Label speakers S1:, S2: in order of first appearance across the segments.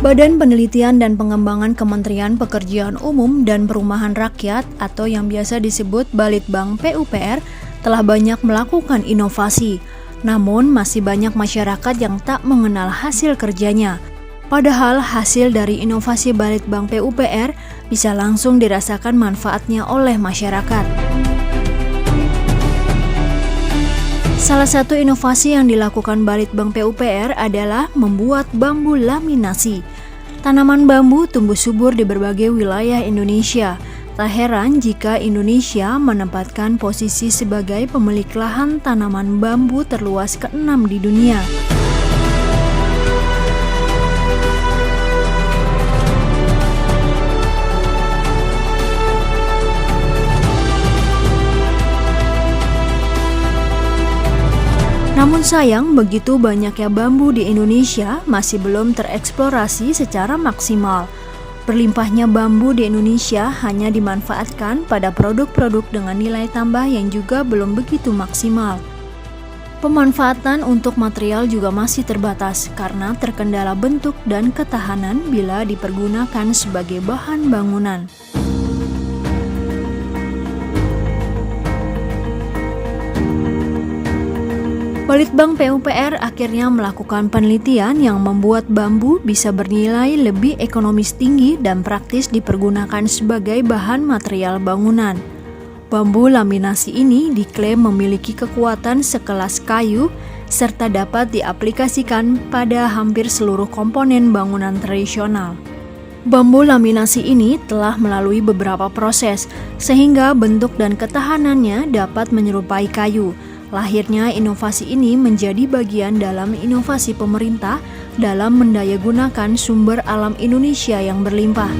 S1: Badan Penelitian dan Pengembangan Kementerian Pekerjaan Umum dan Perumahan Rakyat atau yang biasa disebut Balitbang PUPR telah banyak melakukan inovasi. Namun masih banyak masyarakat yang tak mengenal hasil kerjanya. Padahal hasil dari inovasi Balitbang PUPR bisa langsung dirasakan manfaatnya oleh masyarakat. Salah satu inovasi yang dilakukan Balitbang PUPR adalah membuat bambu laminasi. Tanaman bambu tumbuh subur di berbagai wilayah Indonesia. Tak heran jika Indonesia menempatkan posisi sebagai pemilik lahan tanaman bambu terluas ke-6 di dunia. Namun sayang, begitu banyaknya bambu di Indonesia masih belum tereksplorasi secara maksimal. Berlimpahnya bambu di Indonesia hanya dimanfaatkan pada produk-produk dengan nilai tambah yang juga belum begitu maksimal. Pemanfaatan untuk material juga masih terbatas karena terkendala bentuk dan ketahanan bila dipergunakan sebagai bahan bangunan. Balitbang PUPR akhirnya melakukan penelitian yang membuat bambu bisa bernilai lebih ekonomis tinggi dan praktis dipergunakan sebagai bahan material bangunan. Bambu laminasi ini diklaim memiliki kekuatan sekelas kayu serta dapat diaplikasikan pada hampir seluruh komponen bangunan tradisional. Bambu laminasi ini telah melalui beberapa proses sehingga bentuk dan ketahanannya dapat menyerupai kayu. Lahirnya inovasi ini menjadi bagian dalam inovasi pemerintah dalam mendayagunakan sumber alam Indonesia yang berlimpah.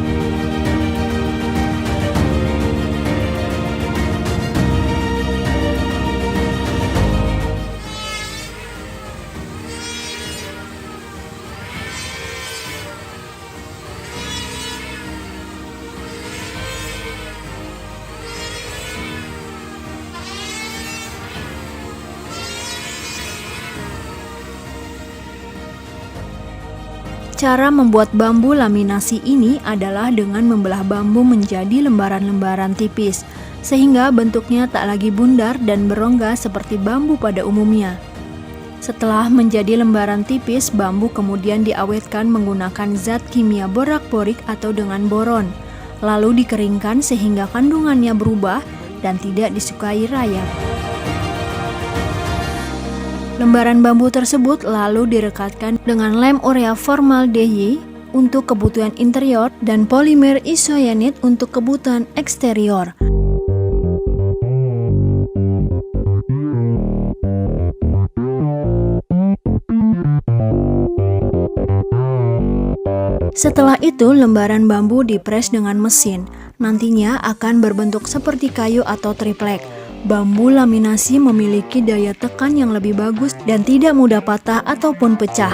S1: Cara membuat bambu laminasi ini adalah dengan membelah bambu menjadi lembaran-lembaran tipis, sehingga bentuknya tak lagi bundar dan berongga seperti bambu pada umumnya. Setelah menjadi lembaran tipis, bambu kemudian diawetkan menggunakan zat kimia borak-borik atau dengan boron, lalu dikeringkan sehingga kandungannya berubah dan tidak disukai rayap. Lembaran bambu tersebut lalu direkatkan dengan lem urea formaldehyde untuk kebutuhan interior dan polimer isoyanit untuk kebutuhan eksterior. Setelah itu, lembaran bambu dipres dengan mesin. Nantinya akan berbentuk seperti kayu atau triplek. Bambu laminasi memiliki daya tekan yang lebih bagus dan tidak mudah patah ataupun pecah.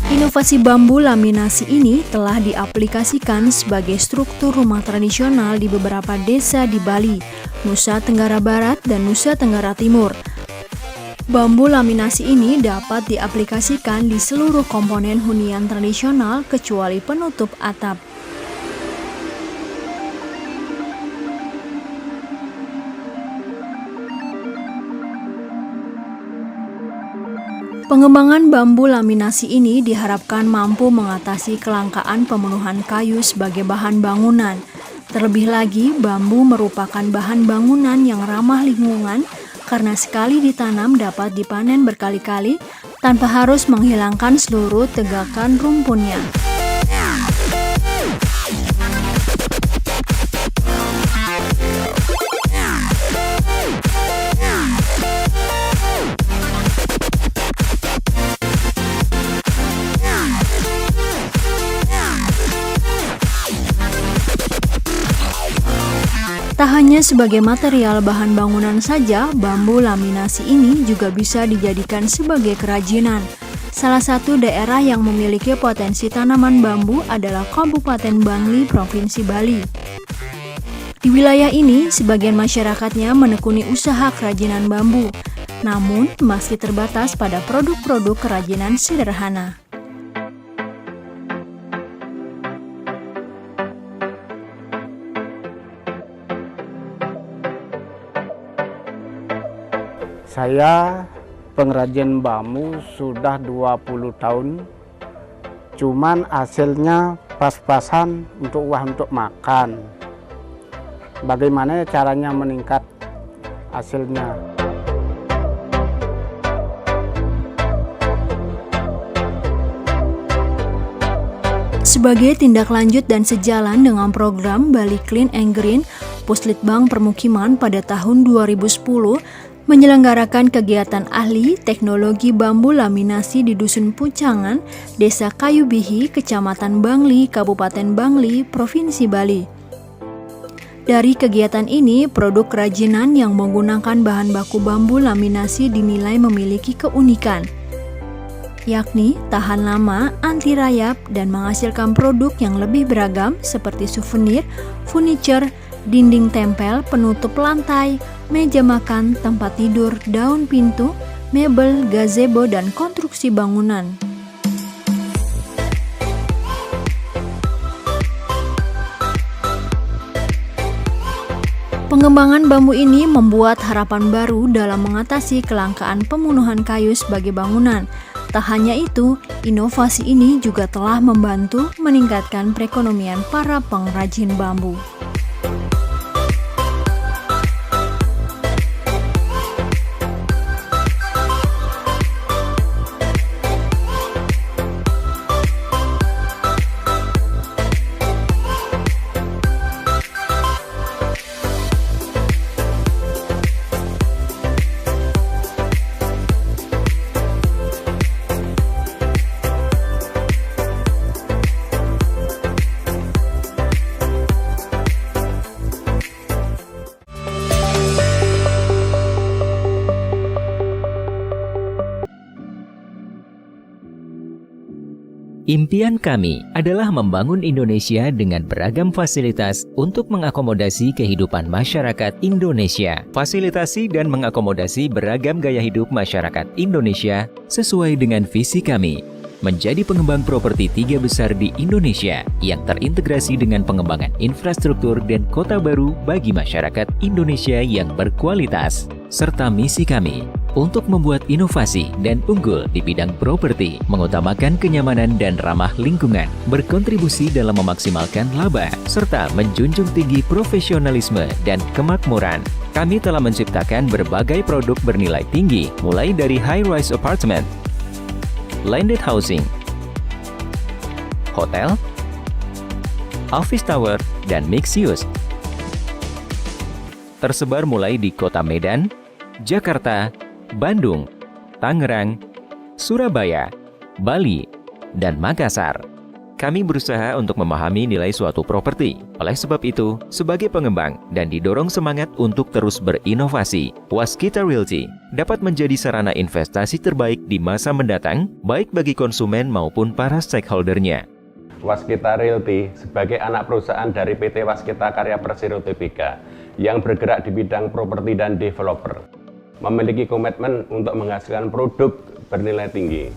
S1: Inovasi bambu laminasi ini telah diaplikasikan sebagai struktur rumah tradisional di beberapa desa di Bali, Nusa Tenggara Barat, dan Nusa Tenggara Timur. Bambu laminasi ini dapat diaplikasikan di seluruh komponen hunian tradisional kecuali penutup atap. Pengembangan bambu laminasi ini diharapkan mampu mengatasi kelangkaan pemenuhan kayu sebagai bahan bangunan. Terlebih lagi, bambu merupakan bahan bangunan yang ramah lingkungan karena sekali ditanam dapat dipanen berkali-kali tanpa harus menghilangkan seluruh tegakan rumpunnya. Tak hanya sebagai material bahan bangunan saja, bambu laminasi ini juga bisa dijadikan sebagai kerajinan. Salah satu daerah yang memiliki potensi tanaman bambu adalah Kabupaten Bangli, Provinsi Bali. Di wilayah ini, sebagian masyarakatnya menekuni usaha kerajinan bambu, namun masih terbatas pada produk-produk kerajinan sederhana.
S2: Saya pengrajin bambu sudah 20 tahun, cuman hasilnya pas-pasan untuk uang untuk makan. Bagaimana caranya meningkat hasilnya?
S1: Sebagai tindak lanjut dan sejalan dengan program Bali Clean and Green, Puslitbang Permukiman pada tahun 2010 menyelenggarakan kegiatan ahli teknologi bambu laminasi di Dusun Pucangan, Desa Kayubihi, Kecamatan Bangli, Kabupaten Bangli, Provinsi Bali. Dari kegiatan ini, produk kerajinan yang menggunakan bahan baku bambu laminasi dinilai memiliki keunikan, yakni tahan lama, anti rayap, dan menghasilkan produk yang lebih beragam seperti souvenir, furniture, dinding tempel, penutup lantai, meja makan, tempat tidur, daun pintu, mebel, gazebo, dan konstruksi bangunan. Pengembangan bambu ini membuat harapan baru dalam mengatasi kelangkaan pembunuhan kayu sebagai bangunan. Tak hanya itu, inovasi ini juga telah membantu meningkatkan perekonomian para pengrajin bambu.
S3: Impian kami adalah membangun Indonesia dengan beragam fasilitas untuk mengakomodasi kehidupan masyarakat Indonesia. Fasilitasi dan mengakomodasi beragam gaya hidup masyarakat Indonesia sesuai dengan visi kami. Menjadi pengembang properti 3 besar di Indonesia yang terintegrasi dengan pengembangan infrastruktur dan kota baru bagi masyarakat Indonesia yang berkualitas. Serta misi kami untuk membuat inovasi dan unggul di bidang properti, mengutamakan kenyamanan dan ramah lingkungan, berkontribusi dalam memaksimalkan laba, serta menjunjung tinggi profesionalisme dan kemakmuran. Kami telah menciptakan berbagai produk bernilai tinggi, mulai dari high-rise apartment, landed housing, hotel, office tower, dan mixed use. Tersebar mulai di Kota Medan, Jakarta, Bandung, Tangerang, Surabaya, Bali, dan Makassar. Kami berusaha untuk memahami nilai suatu properti. Oleh sebab itu, sebagai pengembang dan didorong semangat untuk terus berinovasi, Waskita Realty dapat menjadi sarana investasi terbaik di masa mendatang, baik bagi konsumen maupun para stakeholder-nya.
S4: Waskita Realty sebagai anak perusahaan dari PT Waskita Karya Persero Tbk yang bergerak di bidang properti dan developer, memiliki komitmen untuk menghasilkan produk bernilai tinggi.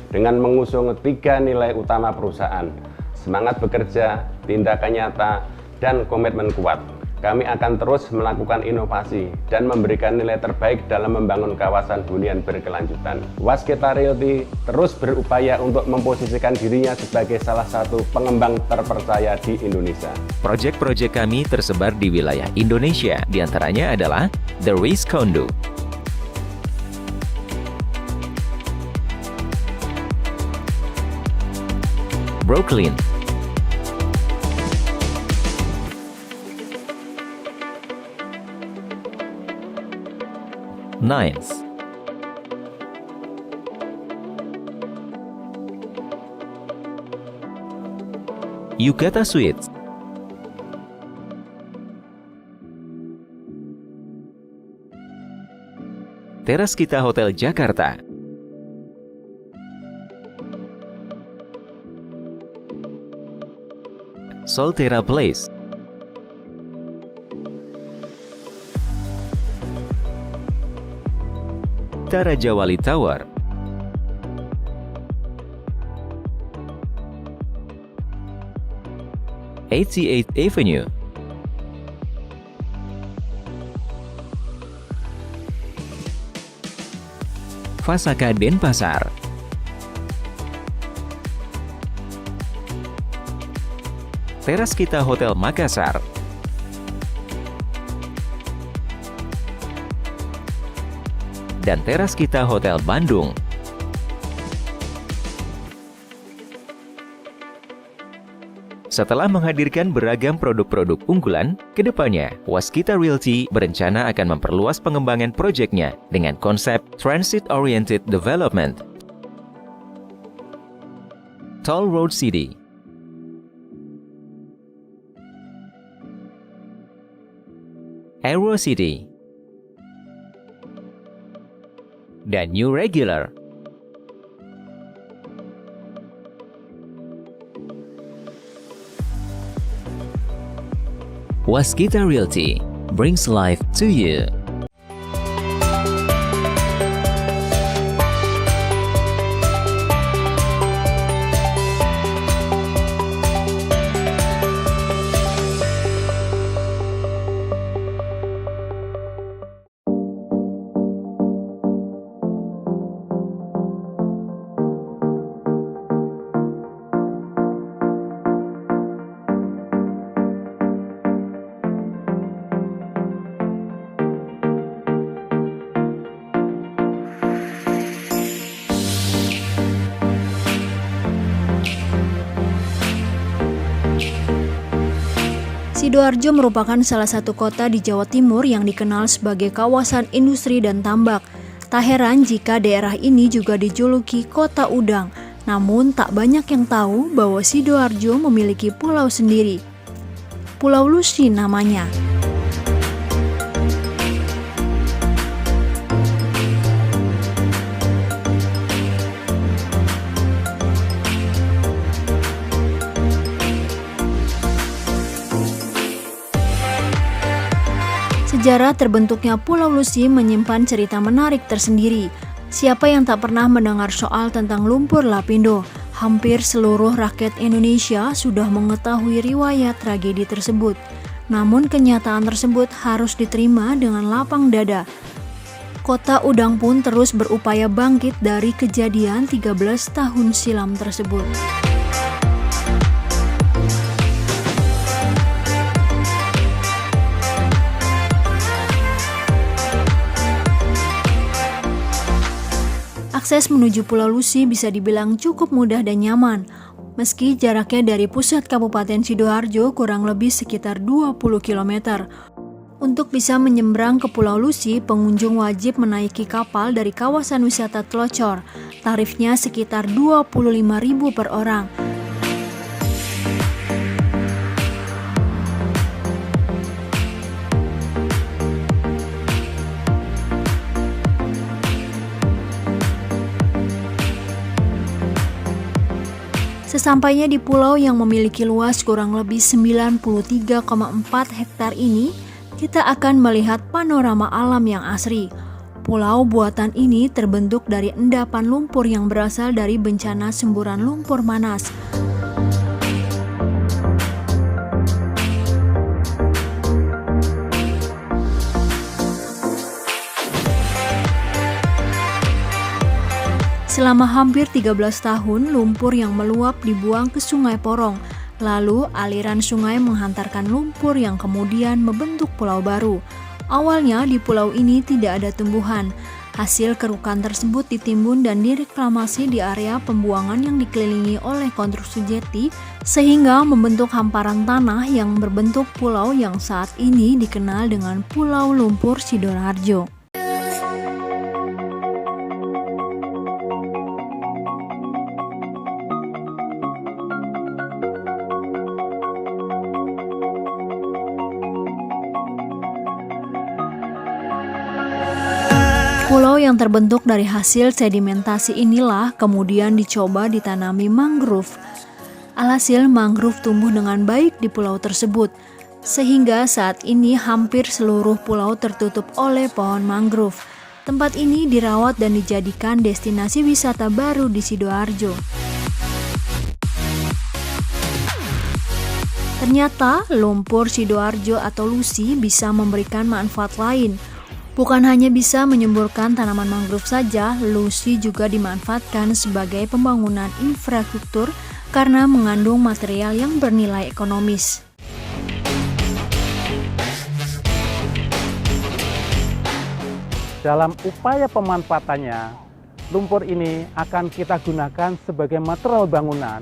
S4: Dengan mengusung 3 nilai utama perusahaan, semangat bekerja, tindakan nyata, dan komitmen kuat, kami akan terus melakukan inovasi dan memberikan nilai terbaik dalam membangun kawasan hunian berkelanjutan. Waskita Realty terus berupaya untuk memposisikan dirinya sebagai salah satu pengembang terpercaya di Indonesia.
S3: Proyek-proyek kami tersebar di wilayah Indonesia, diantaranya adalah The Ruiz Condo, Brooklyn, Nines, Yukata Suites, Teras Kita Hotel Jakarta. Soltera Place, Tarajawali Tower, '88th Avenue, Fasaka Denpasar, Teras Kita Hotel Makassar, dan Teras Kita Hotel Bandung. Setelah menghadirkan beragam produk-produk unggulan, kedepannya Waskita Realty berencana akan memperluas pengembangan proyeknya dengan konsep Transit-Oriented Development. Toll Road City, Aero City, dan New Regular. Waskita Realty brings life to you.
S1: Sidoarjo merupakan salah satu kota di Jawa Timur yang dikenal sebagai kawasan industri dan tambak. Tak heran jika daerah ini juga dijuluki Kota Udang. Namun tak banyak yang tahu bahwa Sidoarjo memiliki pulau sendiri. Pulau Lusi namanya. Sejarah terbentuknya Pulau Lusi menyimpan cerita menarik tersendiri. Siapa yang tak pernah mendengar soal tentang lumpur lapindo? Hampir seluruh rakyat Indonesia sudah mengetahui riwayat tragedi tersebut. Namun kenyataan tersebut harus diterima dengan lapang dada. Kota Udang pun terus berupaya bangkit dari kejadian 13 tahun silam tersebut. Akses menuju Pulau Lusi bisa dibilang cukup mudah dan nyaman. Meski jaraknya dari pusat Kabupaten Sidoarjo kurang lebih sekitar 20 km. Untuk bisa menyeberang ke Pulau Lusi, pengunjung wajib menaiki kapal dari kawasan wisata Tlocor. Tarifnya sekitar Rp25.000 per orang. Sesampainya di pulau yang memiliki luas kurang lebih 93,4 hektar ini, kita akan melihat panorama alam yang asri. Pulau buatan ini terbentuk dari endapan lumpur yang berasal dari bencana semburan lumpur manas. Selama hampir 13 tahun, lumpur yang meluap dibuang ke Sungai Porong. Lalu, aliran sungai menghantarkan lumpur yang kemudian membentuk pulau baru. Awalnya di pulau ini tidak ada tumbuhan. Hasil kerukan tersebut ditimbun dan direklamasi di area pembuangan yang dikelilingi oleh konstruksi jeti, sehingga membentuk hamparan tanah yang berbentuk pulau yang saat ini dikenal dengan Pulau Lumpur Sidoarjo. Pulau yang terbentuk dari hasil sedimentasi inilah kemudian dicoba ditanami mangrove. Alhasil mangrove tumbuh dengan baik di pulau tersebut, sehingga saat ini hampir seluruh pulau tertutup oleh pohon mangrove. Tempat ini dirawat dan dijadikan destinasi wisata baru di Sidoarjo. Ternyata lumpur Sidoarjo atau lusi bisa memberikan manfaat lain. Bukan hanya bisa menyemburkan tanaman mangrove saja, lusi juga dimanfaatkan sebagai pembangunan infrastruktur karena mengandung material yang bernilai ekonomis.
S5: Dalam upaya pemanfaatannya, lumpur ini akan kita gunakan sebagai material bangunan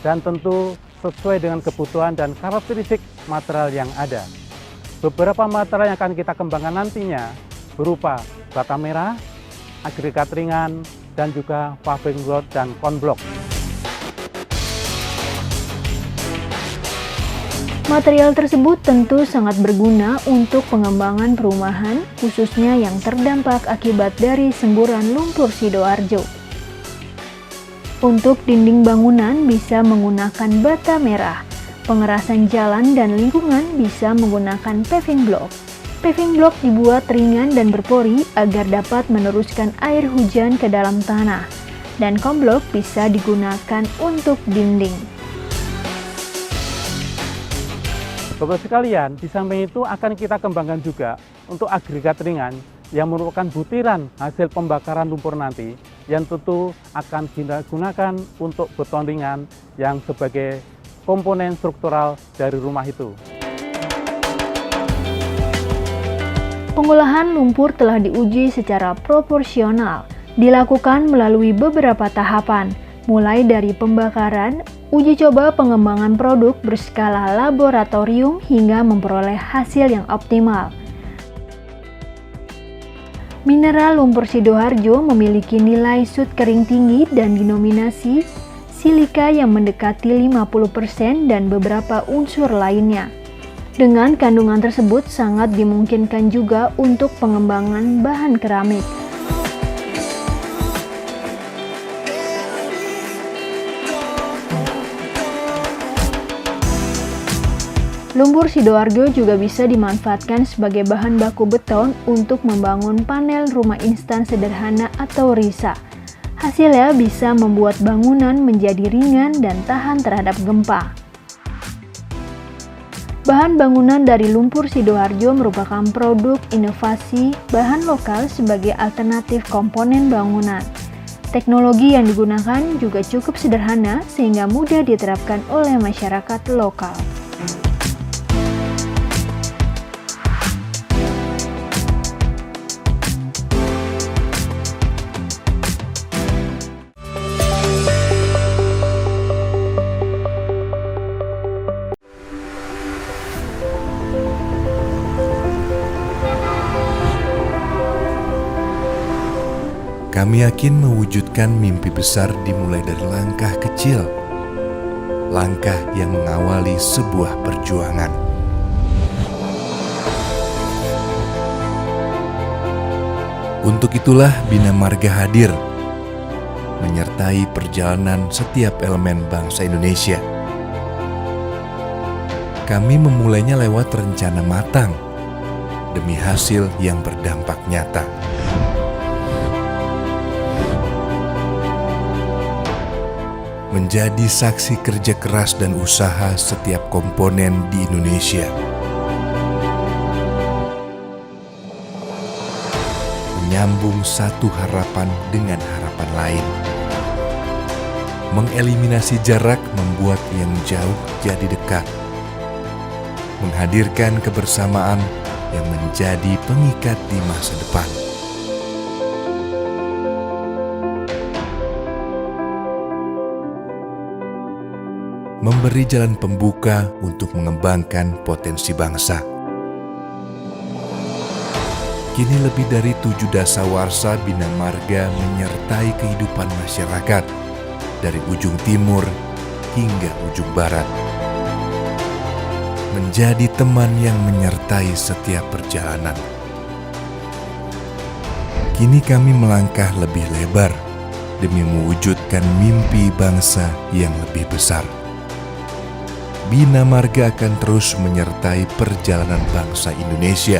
S5: dan tentu sesuai dengan kebutuhan dan karakteristik material yang ada. Beberapa material yang akan kita kembangkan nantinya berupa bata merah, agregat ringan, dan juga paving block dan konblok.
S1: Material tersebut tentu sangat berguna untuk pengembangan perumahan, khususnya yang terdampak akibat dari semburan lumpur Sidoarjo. Untuk dinding bangunan bisa menggunakan bata merah, pengerasan jalan dan lingkungan bisa menggunakan paving block. Paving block dibuat ringan dan berpori agar dapat meneruskan air hujan ke dalam tanah, dan konblok bisa digunakan untuk dinding.
S5: Bapak sekalian, di samping itu akan kita kembangkan juga untuk agregat ringan yang merupakan butiran hasil pembakaran lumpur nanti yang tentu akan kita gunakan untuk beton ringan yang sebagai komponen struktural dari rumah itu.
S1: Pengolahan lumpur telah diuji secara proporsional, dilakukan melalui beberapa tahapan, mulai dari pembakaran, uji coba pengembangan produk berskala laboratorium hingga memperoleh hasil yang optimal. Mineral lumpur Sidoarjo memiliki nilai sud kering tinggi dan dinominasi silika yang mendekati 50% dan beberapa unsur lainnya. Dengan kandungan tersebut sangat dimungkinkan juga untuk pengembangan bahan keramik. Lumpur Sidoarjo juga bisa dimanfaatkan sebagai bahan baku beton untuk membangun panel rumah instan sederhana atau risa. Hasilnya bisa membuat bangunan menjadi ringan dan tahan terhadap gempa. Bahan bangunan dari lumpur Sidoarjo merupakan produk inovasi bahan lokal sebagai alternatif komponen bangunan. Teknologi yang digunakan juga cukup sederhana sehingga mudah diterapkan oleh masyarakat lokal.
S6: Kami yakin mewujudkan mimpi besar dimulai dari langkah kecil, langkah yang mengawali sebuah perjuangan. Untuk itulah Bina Marga hadir, menyertai perjalanan setiap elemen bangsa Indonesia. Kami memulainya lewat rencana matang, demi hasil yang berdampak nyata. Menjadi saksi kerja keras dan usaha setiap komponen di Indonesia. Menyambung satu harapan dengan harapan lain. Mengeliminasi jarak membuat yang jauh jadi dekat. Menghadirkan kebersamaan yang menjadi pengikat di masa depan. Memberi jalan pembuka untuk mengembangkan potensi bangsa. Kini lebih dari 7 dasawarsa Bina Marga menyertai kehidupan masyarakat dari ujung timur hingga ujung barat. Menjadi teman yang menyertai setiap perjalanan. Kini kami melangkah lebih lebar demi mewujudkan mimpi bangsa yang lebih besar. Bina Marga akan terus menyertai perjalanan bangsa Indonesia.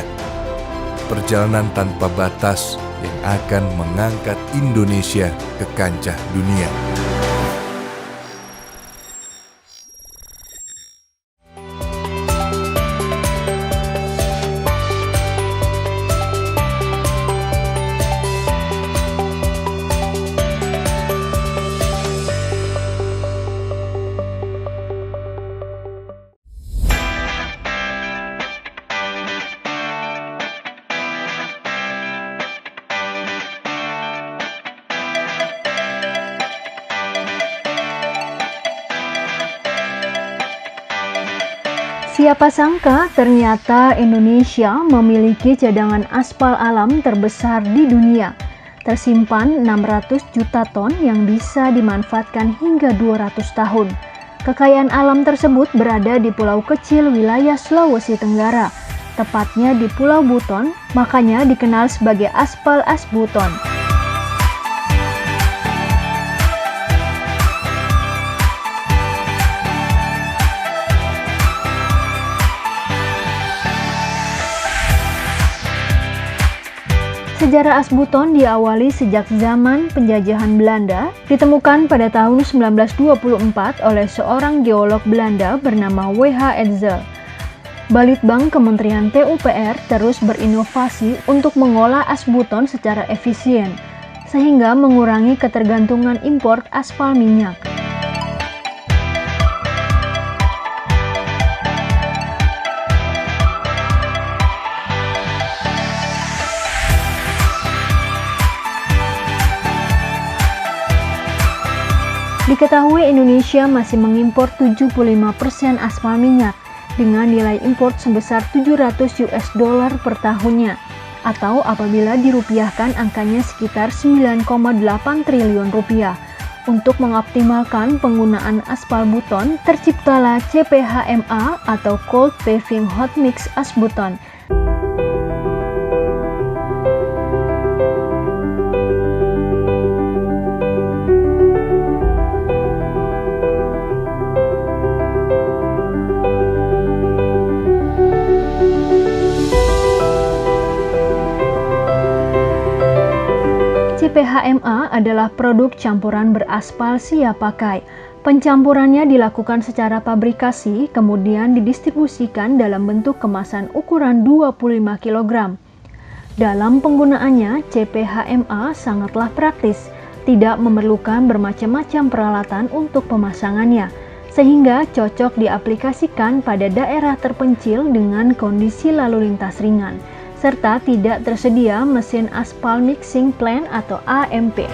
S6: Perjalanan tanpa batas yang akan mengangkat Indonesia ke kancah dunia.
S1: Siapa sangka ternyata Indonesia memiliki cadangan aspal alam terbesar di dunia. Tersimpan 600 juta ton yang bisa dimanfaatkan hingga 200 tahun. Kekayaan alam tersebut berada di pulau kecil wilayah Sulawesi Tenggara, tepatnya di Pulau Buton, makanya dikenal sebagai aspal Asbuton. Sejarah Asbuton diawali sejak zaman penjajahan Belanda, ditemukan pada tahun 1924 oleh seorang geolog Belanda bernama W.H. Etzel. Balitbang Kementerian PUPR terus berinovasi untuk mengolah Asbuton secara efisien, sehingga mengurangi ketergantungan impor aspal minyak. Diketahui Indonesia masih mengimpor 75% aspal minyak dengan nilai impor sebesar 700 US dollar per tahunnya, atau apabila dirupiahkan angkanya sekitar 9,8 triliun rupiah. Untuk mengoptimalkan penggunaan aspal Buton, terciptalah CPHMA atau Cold Paving Hot Mix Asbuton. CPHMA adalah produk campuran beraspal siap pakai. Pencampurannya dilakukan secara pabrikasi, kemudian didistribusikan dalam bentuk kemasan ukuran 25 kg. Dalam penggunaannya, CPHMA sangatlah praktis, tidak memerlukan bermacam-macam peralatan untuk pemasangannya, sehingga cocok diaplikasikan pada daerah terpencil dengan kondisi lalu lintas ringan, serta tidak tersedia mesin aspal mixing plant atau AMP.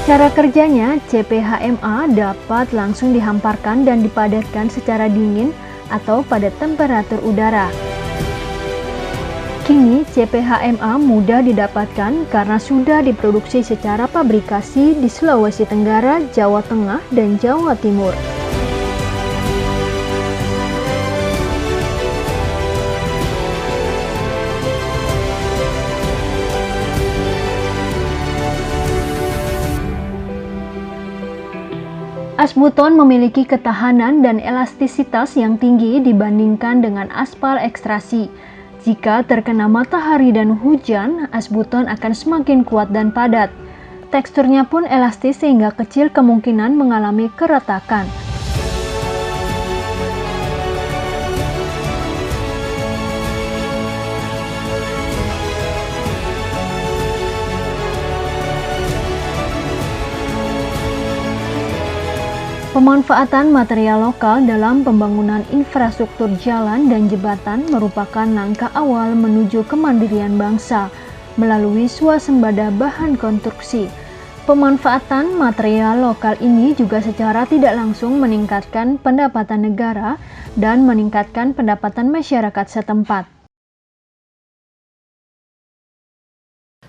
S1: Cara kerjanya, CPHMA dapat langsung dihamparkan dan dipadatkan secara dingin atau pada temperatur udara. Kini CPHMA mudah didapatkan karena sudah diproduksi secara pabrikasi di Sulawesi Tenggara, Jawa Tengah, dan Jawa Timur. Asbuton memiliki ketahanan dan elastisitas yang tinggi dibandingkan dengan aspal ekstrasi. Jika terkena matahari dan hujan, Asbuton akan semakin kuat dan padat. Teksturnya pun elastis sehingga kecil kemungkinan mengalami keretakan. Pemanfaatan material lokal dalam pembangunan infrastruktur jalan dan jembatan merupakan langkah awal menuju kemandirian bangsa melalui swasembada bahan konstruksi. Pemanfaatan material lokal ini juga secara tidak langsung meningkatkan pendapatan negara dan meningkatkan pendapatan masyarakat setempat.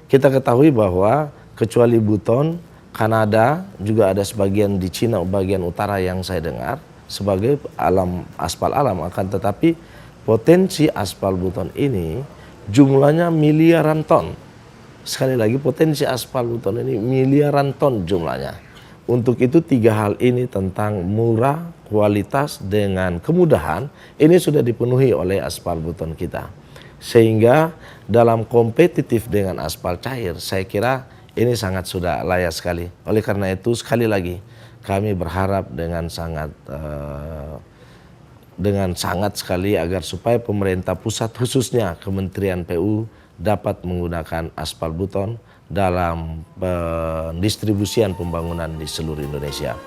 S7: Kita ketahui bahwa kecuali Buton, Kanada, juga ada sebagian di Cina bagian utara yang saya dengar sebagai aspal alam, akan tetapi potensi aspal Buton ini jumlahnya miliaran ton. Sekali lagi, potensi aspal Buton ini miliaran ton jumlahnya. Untuk itu 3 hal ini tentang murah, kualitas, dengan kemudahan, ini sudah dipenuhi oleh aspal Buton kita. Sehingga dalam kompetitif dengan aspal cair, saya kira ini sangat sudah layak sekali. Oleh karena itu, sekali lagi, kami berharap dengan sangat sekali agar supaya pemerintah pusat, khususnya Kementerian PU, dapat menggunakan aspal Buton dalam pendistribusian pembangunan di seluruh Indonesia.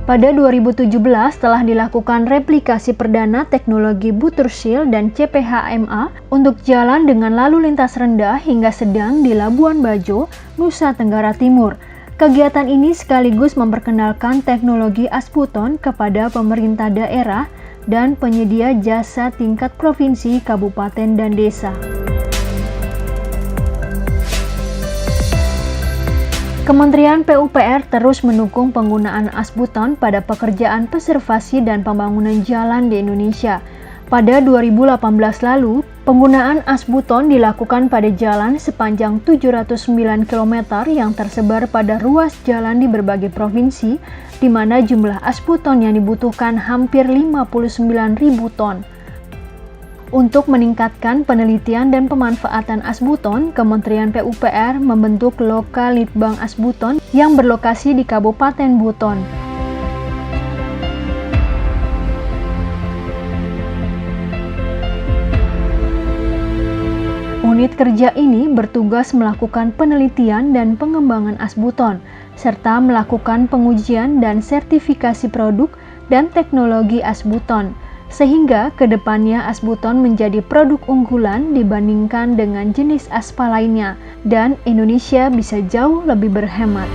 S1: Pada 2017 telah dilakukan replikasi perdana teknologi Butur Shield dan CPHMA untuk jalan dengan lalu lintas rendah hingga sedang di Labuan Bajo, Nusa Tenggara Timur. Kegiatan ini sekaligus memperkenalkan teknologi Asbuton kepada pemerintah daerah dan penyedia jasa tingkat provinsi, kabupaten, dan desa. Kementerian PUPR terus mendukung penggunaan Asbuton pada pekerjaan preservasi dan pembangunan jalan di Indonesia. Pada 2018 lalu, penggunaan Asbuton dilakukan pada jalan sepanjang 709 km yang tersebar pada ruas jalan di berbagai provinsi, di mana jumlah Asbuton yang dibutuhkan hampir 59.000 ton. Untuk meningkatkan penelitian dan pemanfaatan Asbuton, Kementerian PUPR membentuk Lokal Litbang Asbuton yang berlokasi di Kabupaten Buton. Unit kerja ini bertugas melakukan penelitian dan pengembangan Asbuton, serta melakukan pengujian dan sertifikasi produk dan teknologi Asbuton, sehingga kedepannya Asbuton menjadi produk unggulan dibandingkan dengan jenis aspal lainnya, dan Indonesia bisa jauh lebih berhemat.